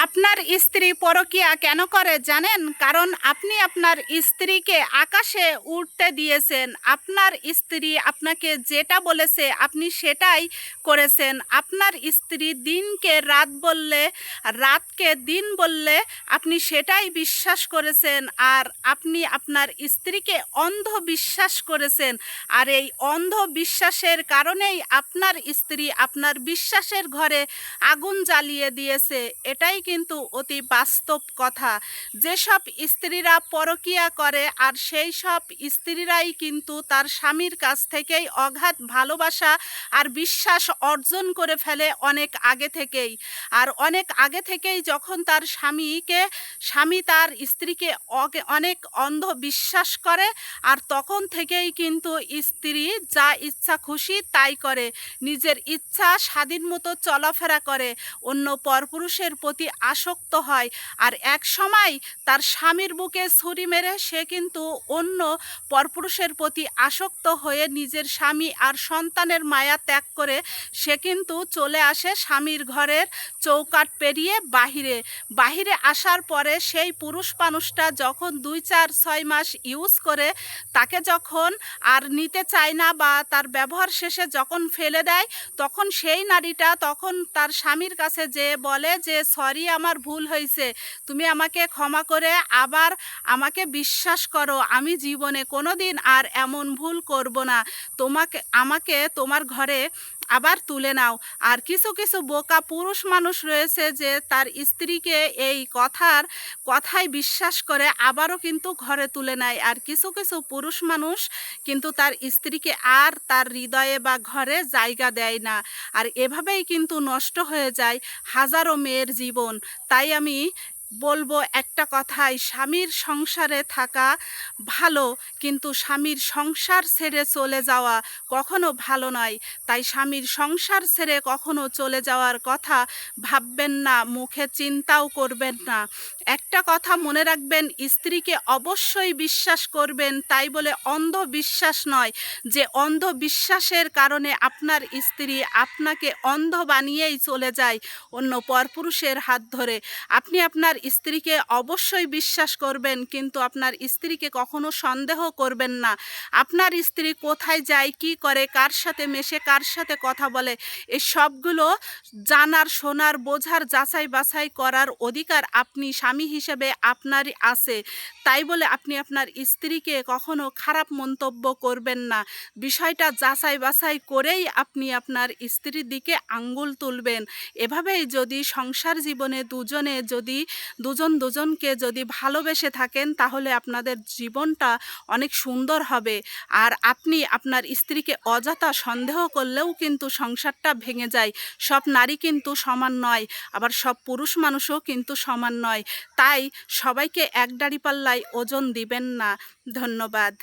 আপনার স্ত্রী পরকীয়া কেন করে জানেন? কারণ আপনি আপনার স্ত্রীকে আকাশে উড়তে দিয়েছেন। আপনার স্ত্রী আপনাকে যেটা বলেছে আপনি সেটাই করেছেন। আপনার স্ত্রী দিনকে রাত বললে, রাতকে দিন বললে আপনি সেটাই বিশ্বাস করেছেন। আর আপনি আপনার স্ত্রীকে অন্ধ বিশ্বাস করেছেন। আর এই অন্ধ বিশ্বাসের কারণেই আপনার স্ত্রী আপনার বিশ্বাসের ঘরে আগুন জ্বালিয়ে দিয়েছে। এটাই কিন্তু অতি বাস্তব কথা। যেসব স্ত্রীরা পরকীয়া করে আর সেই সব স্ত্রীরাই কিন্তু তার স্বামীর কাছ থেকেই অগাধ ভালোবাসা আর বিশ্বাস অর্জন করে ফেলে অনেক আগে থেকেই। আর অনেক আগে থেকেই যখন তার স্বামী তার স্ত্রীকে অনেক অন্ধ বিশ্বাস করে, আর তখন থেকেই কিন্তু স্ত্রী যা ইচ্ছা খুশি তাই করে, নিজের ইচ্ছা স্বাধীন মতো চলাফেরা করে, অন্য পরপুরুষের প্রতি আসক্ত হয়। আর এক সময় তার স্বামীর বুকে ছুরি মেরে সে কিন্তু অন্য পরপুরুষের প্রতি আসক্ত হয়ে নিজের স্বামী আর সন্তানের মায়া ত্যাগ করে সে কিন্তু চলে আসে স্বামীর ঘরের চৌকাঠ পেরিয়ে বাহিরে। বাহিরে আসার পরে সেই পুরুষ মানুষটা যখন 2, 4, 6 মাস ইউজ করে, তাকে যখন আর নিতে চায় না বা তার ব্যবহার শেষে যখন ফেলে দেয়, তখন সেই নারীটা তখন তার স্বামীর কাছে যেয়ে বলে যে সরি, আমার ভুল হয়েছে, তুমি আমাকে ক্ষমা করে আবার আমাকে বিশ্বাস করো, আমি জীবনে কোনো দিন আর এমন ভুল করব না, আমাকে তোমার ঘরে আবার তুলে নাও। আর কিছু কিছু বোকা পুরুষ মানুষ রয়েছে যে তার স্ত্রীকে এই কথায় বিশ্বাস করে আবারও কিন্তু ঘরে তুলে নেয়। আর কিছু কিছু পুরুষ মানুষ কিন্তু তার স্ত্রীকে আর তার হৃদয়ে বা ঘরে জায়গা দেয় না। আর এভাবেই কিন্তু নষ্ট হয়ে যায় হাজারো মেয়ের জীবন। তাই আমি বলবো একটা কথাই, স্বামীর সংসারে থাকা ভালো, কিন্তু স্বামীর সংসার ছেড়ে চলে যাওয়া কখনো ভালো নয়। তাই স্বামীর সংসার ছেড়ে কখনো চলে যাওয়ার কথা ভাববেন না, মুখে চিন্তাও করবেন না। একটা কথা মনে রাখবেন, স্ত্রীকে অবশ্যই বিশ্বাস করবেন, তাই বলে অন্ধ বিশ্বাস নয় যে অন্ধ বিশ্বাসের কারণে আপনার স্ত্রী আপনাকে অন্ধ বানিয়েই চলে যায় অন্য পরপুরুষের হাত ধরে। আপনি আপনার স্ত্রীকে অবশ্যই বিশ্বাস করবেন, কিন্তু আপনার স্ত্রীকে কখনো সন্দেহ করবেন না। আপনার স্ত্রী কোথায় যায়, কি করে, কার সাথে মেশে, কার সাথে কথা বলে, এই সবগুলো জানার, শোনার, বোঝার, যাচাই বাছাই করার অধিকার আপনি স্বামী হিসেবে আপনারই আছে। তাই বলে আপনি আপনার স্ত্রীকে কখনো খারাপ মন্তব্য করবেন না। বিষয়টা যাচাই বাছাই করেই আপনি আপনার স্ত্রীর দিকে আঙ্গুল তুলবেন। এভাবেই যদি সংসার জীবনে দুজন দুজনকে যদি ভালোবেসে থাকেন, তাহলে আপনাদের জীবনটা অনেক সুন্দর হবে। আর আপনি আপনার স্ত্রীকে অযথা সন্দেহ করলেও কিন্তু সংসারটা ভেঙে যায়। সব নারী কিন্তু সমান নয়, আবার সব পুরুষ মানুষও কিন্তু সমান নয়। তাই সবাইকে এক দাঁড়িপাল্লায় ওজন দিবেন না। ধন্যবাদ।